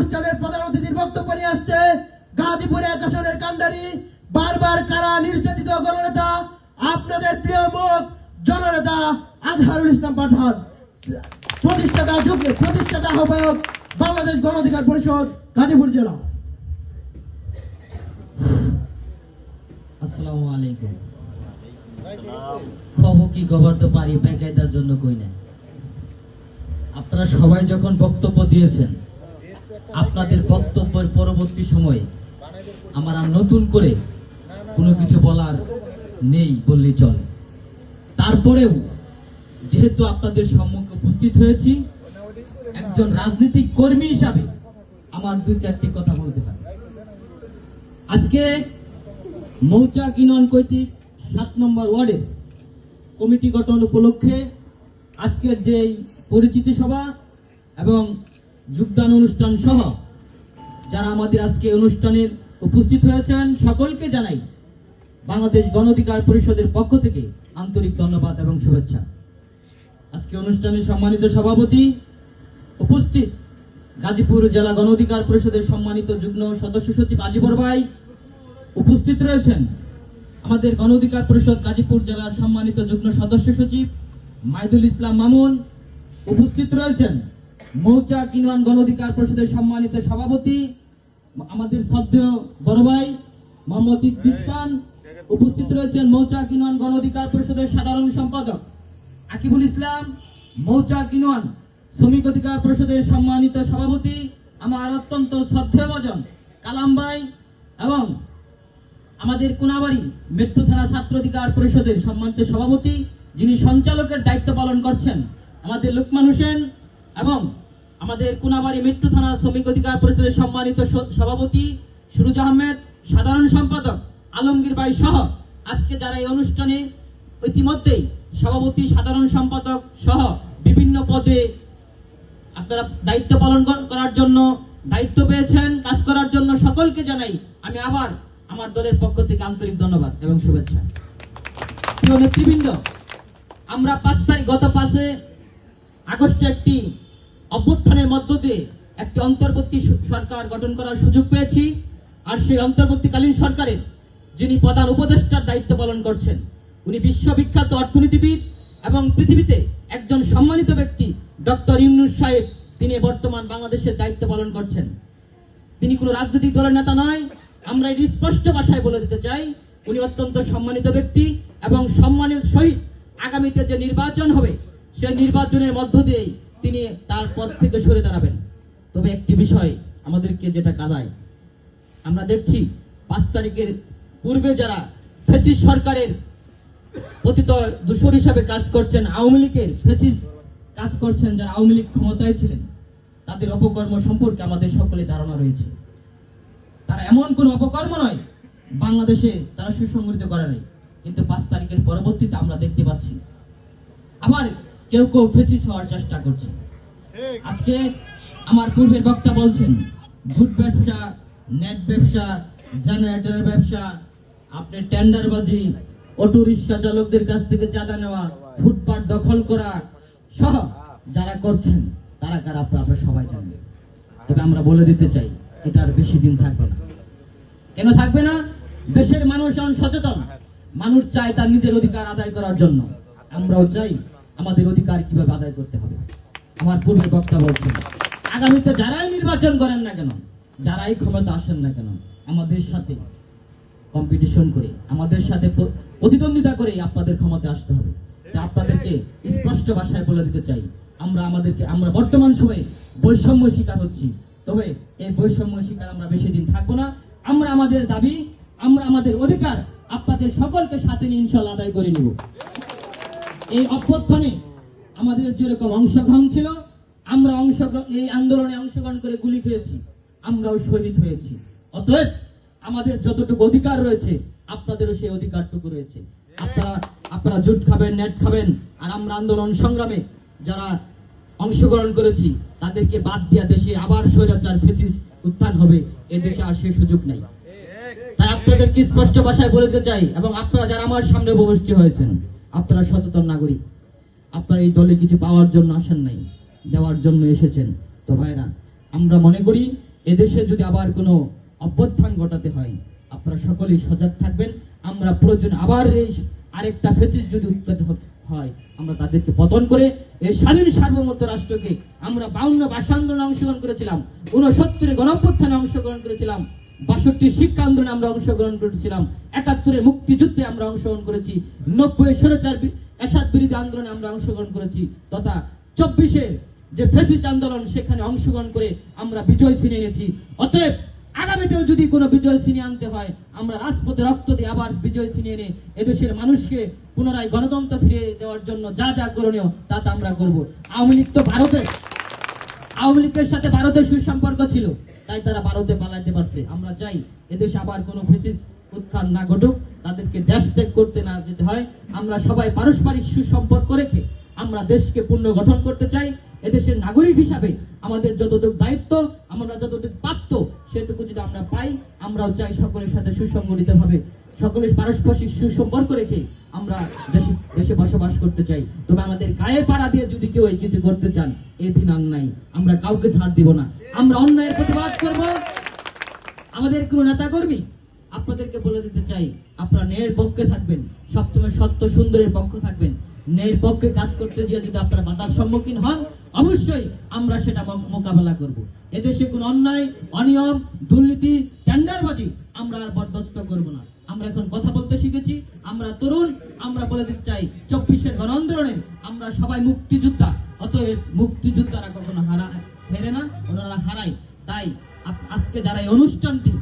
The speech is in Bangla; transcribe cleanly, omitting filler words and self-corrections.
অনুষ্ঠানের প্রধান অতিথির বক্তব্য নিয়ে আসছে গাজীপুরে 1 আসনের কান্ডারি বারবার কারা নির্যাতিত গণনেতা আপনাদের প্রিয় মুখ জননেতা আজহারুল ইসলাম পাঠান, প্রতিষ্ঠাতা আহ্বায়ক বাংলাদেশ গণ অধিকার পরিষদ গাজীপুর জেলা। আসসালামু আলাইকুম। খবর কি খবর তো পারি বেকায়দার জন্য কই না। আপনারা সবাই যখন বক্তব্য দিয়েছেন, আপনাদের বক্তব্যের পরবর্তী সময়ে আমার আর নতুন করে কোনো কিছু বলার নেই বললেই চলে। তারপরেও যেহেতু আপনাদের সম্মুখে উপস্থিত হয়েছি, একজন রাজনৈতিক কর্মী হিসাবে আমার 2-4টি কথা বলতে পারি। আজকে মৌচাক ইউনিয়ন কর্তৃক 7 নম্বর ওয়ার্ডের কমিটি গঠন উপলক্ষে আজকের যে পরিচিতি সভা এবং যোগদান অনুষ্ঠান সহ যারা আমাদের আজকে অনুষ্ঠানের উপস্থিত হয়েছেন, সকলকে জানাই বাংলাদেশ গণ অধিকার পরিষদের পক্ষ থেকে আন্তরিক ধন্যবাদ এবং শুভেচ্ছা। আজকে অনুষ্ঠানের সম্মানিত সভাপতি উপস্থিত, গাজীপুর জেলা গণ অধিকার পরিষদের সম্মানিত যুগ্ম সদস্য সচিব আজিবর ভাই উপস্থিত রয়েছেন। আমাদের গণ অধিকার পরিষদ গাজীপুর জেলার সম্মানিত যুগ্ম সদস্য সচিব মাইদুল ইসলাম মামুন উপস্থিত রয়েছেন। মৌচাক ইউনিয়ন গণ অধিকার পরিষদের সম্মানিত সভাপতি আমাদের শ্রদ্ধেয় বড় ভাই মোহাম্মদ ইদ্রিস খান উপস্থিত রয়েছেন। মৌচাক ইউনিয়ন গণ অধিকার পরিষদের সাধারণ সম্পাদক আকিবুল ইসলাম, মৌচাক ইউনিয়ন শ্রমিক অধিকার পরিষদের সম্মানিত সভাপতি আমার অত্যন্ত শ্রদ্ধেয়ভাজন কালাম ভাই, এবং আমাদের কোনাবাড়ি মেট্রো থানা ছাত্র অধিকার পরিষদের সম্মানিত সভাপতি যিনি সঞ্চালকের দায়িত্ব পালন করছেন আমাদের লোকমান হোসেন, এবং আমাদের কোনাবাড়ি মেট্রো থানা শ্রমিক অধিকার পরিষদের সম্মানিত সভাপতি সুরুজ আহমেদ, সাধারণ সম্পাদক আলমগীর ভাই সহ আজকে যারা এই অনুষ্ঠানে ইতিমধ্যেই সভাপতি, সাধারণ সম্পাদক সহ বিভিন্ন পদে আপনারা দায়িত্ব পালন করার জন্য দায়িত্ব পেয়েছেন, কাজ করার জন্য সকলকে জানাই আমি আবার আমার দলের পক্ষ থেকে আন্তরিক ধন্যবাদ এবং শুভেচ্ছা। প্রিয় নেতৃবৃন্দ, আমরা গত 5 আগস্টে একটি অভ্যুত্থানের মধ্য দিয়ে একটি অন্তর্বর্তী সরকার গঠন করার সুযোগ পেয়েছি। আর সেই অন্তর্বর্তীকালীন সরকারের যিনি প্রধান উপদেষ্টার দায়িত্ব পালন করছেন, উনি বিশ্ববিখ্যাত অর্থনীতিবিদ এবং পৃথিবীতে একজন সম্মানিত ব্যক্তি ডক্টর ইউনূস সাহেব, তিনি বর্তমান বাংলাদেশের দায়িত্ব পালন করছেন। তিনি কোনো রাজনৈতিক দলের নেতা নয়, আমরা এটি স্পষ্ট ভাষায় বলে দিতে চাই। উনি অত্যন্ত সম্মানিত ব্যক্তি এবং সম্মানের সহিত আগামীতে যে নির্বাচন হবে সেই নির্বাচনের মধ্য দিয়েই তিনি তার পদ থেকে সরে দাঁড়াবেন। তবে একটি বিষয় আমাদেরকে যেটা কাঁদায়, আমরা দেখছি 5 তারিখের পূর্বে যারা ফ্যাসিস্ট সরকারের পতিত দূষর হিসাবে কাজ করছেন, আওয়ামী লীগের ফ্যাসিস্ট কাজ করছেন, যারা আওয়ামী লীগ ক্ষমতায় ছিলেন, তাদের অপকর্ম সম্পর্কে আমাদের সকলে ধারণা রয়েছে। তারা এমন কোন অপকর্ম নয় বাংলাদেশে তারা সুসংগঠিত করে নাই, কিন্তু 5 তারিখের পরবর্তীতে আমরা দেখতে পাচ্ছি আবার কেউ কেউ ফ্যাসিস্ট হওয়ার চেষ্টা করছে। আজকে আমার পূর্বের বক্তা বলছেন ভোট ব্যবসা, নেট ব্যবসা, জেনারেটর ব্যবসা, আপনার টেন্ডারবাজি, অটো রিক্সা চালকদের কাছ থেকে চাঁদা নেওয়া, ফুটপাত দখল করা সহ যারা করছেন তারা কারা আপনারা সবাই জানেন। তবে আমরা বলে দিতে চাই এটা আর বেশি দিন থাকবে না। কেন থাকবে না? দেশের মানুষ এখন সচেতন, মানুষ চায় তার নিজের অধিকার আদায় করার জন্য। আমরাও চাই আমাদের অধিকার কিভাবে আদায় করতে হবে। আমার পূর্বের বক্তা বলছেন আগামীতে যারাই নির্বাচন করেন না কেন, যারাই ক্ষমতা আসেন না কেন, আমাদের সাথে কম্পিটিশন করে, আমাদের সাথে প্রতিদ্বন্দ্বিতা করে আপনাদের ক্ষমতা আসতে হবে। আপনাদেরকে স্পষ্ট ভাষায় বলে দিতে চাই, আমরা বর্তমান সময়ে বৈষম্য শিকার হচ্ছি। তবে এই বৈষম্য শিকার আমরা বেশি দিন থাকবো না। আমরা আমাদের দাবি, আমরা আমাদের অধিকার আপনাদের সকলকে সাথে নিয়ে ইনশাআল্লাহ আদায় করে নিব। এই অভ্যুত্থানে আমাদের যেরকম অংশগ্রহণ ছিল, আমরা এই আন্দোলনে অংশগ্রহণ করে গুলি খেয়েছি, আমরাও শহীদ হয়েছি। অতএব আমাদের যতটুকু অধিকার রয়েছে আপনাদেরও সেই অধিকারটুকু রয়েছে। আপনারা জুট খাবেন, নেট খাবেন, আর আমরা আন্দোলন সংগ্রামে যারা অংশগ্রহণ করেছি তাদেরকে বাদ দিয়া দেশে আবার স্বৈরাচার ফ্যাসিস্ট উত্থান হবে, এই দেশে আর সেই সুযোগ নেই। তাই আপনাদেরকে স্পষ্ট ভাষায় বলতে চাই, এবং আপনারা যারা আমার সামনে উপস্থিত হয়েছেন আপনারা সচেতন নাগরিক, আপনারা এই দলে কিছু পাওয়ার জন্য আসেন নাই, দেওয়ার জন্য এসেছেন। তো ভাইরা, আমরা মনে করি এদেশে যদি আবার কোনো অভ্যুত্থান ঘটাতে হয়, আপনারা সকলেই সজাগ থাকবেন। আমরা প্রয়োজন আবার এই আরেকটা ফেসিস যদি উৎপন্ন হয়, আমরা তাদেরকে পতন করে এই স্বাধীন সার্বভৌমত্ব রাষ্ট্রকে, আমরা 52 ভাষা আন্দোলনে অংশগ্রহণ করেছিলাম, 69 গণঅভ্যুত্থানে অংশগ্রহণ করেছিলাম, 62 শিক্ষা আন্দোলনে আমরা অংশগ্রহণ করেছিলাম, 71 মুক্তিযুদ্ধে আমরা অংশগ্রহণ করেছি, 90 স্বৈরাচার এরশাদ বিরোধী আন্দোলনে আমরা অংশগ্রহণ করেছি, তথা 24 যে ফেসিস্ট আন্দোলন সেখানে অংশগ্রহণ করে আমরা বিজয় ছিনিয়ে এনেছি। অতএব আগামীতেও যদি কোনো বিজয় ছিনিয়ে আনতে হয়, আমরা রাজপথে রক্ত দিয়ে আবার বিজয় ছিনিয়ে এনে এদেশের মানুষকে পুনরায় গণতন্ত্র ফিরিয়ে দেওয়ার জন্য যা যা করণীয় তা আমরা করব। আওয়ামী লীগ তো আওয়ামী লীগের সাথে ভারতের সুসম্পর্ক ছিল, তাই তারা ভারতে পালাতে পারছে। আমরা চাই এদেশে আবার কোনো ফেসিস্ট উত্থান না ঘটুক, তাদেরকে দেশ ত্যাগ করতে না যেতে হয়। আমরা সবাই পারস্পরিক সুসম্পর্ক রেখে আমরা দেশকে পুনর্গঠন করতে চাই। এদেশের নাগরিক হিসাবে আমাদের যতটুকু দায়িত্ব, আমরা যতটুকু প্রাপ্য, সেটুকু যদি আমরা পাই, আমরাও চাই সকলের সাথে সুসংগঠিত ভাবে, সকলের পারস্পরিক সুসম্পর্ক রেখে আমরা দেশে বসবাস করতে চাই। তবে আমাদের গায়ে পাড়া দিয়ে যদি কেউ এই কিছু করতে চান, এই দিন আর নাই, আমরা কাউকে ছাড় দিব না। আমরা অন্যায়ের প্রতিবাদ করব। আমাদের কোনো নেতা কর্মী আপনাদেরকে বলে দিতে চাই, আপনারা ন্যায়ের পক্ষে থাকবেন, সবসময় সত্য সুন্দরের পক্ষে থাকবেন। ন্যায়ের পক্ষে কাজ করতে গিয়ে যদি আপনারা বাধার সম্মুখীন হন, অবশ্যই আমরা সেটা মোকাবেলা করব। এদেশে কোনো অন্যায়, অনিয়ম, দুর্নীতি, টেন্ডারবাজি আমরা আর বরদাস্ত করব না। আমরা এখন কথা বলতে শিখেছি, আমরা তরুণ, আমরা বলে দিতে চাই 24 গণ আন্দোলনের আমরা সবাই মুক্তিযোদ্ধা। অতএব মুক্তিযোদ্ধারা কখনো হেরে না, ওনারা হারায়। তাই আজকে যারা এই অনুষ্ঠানটি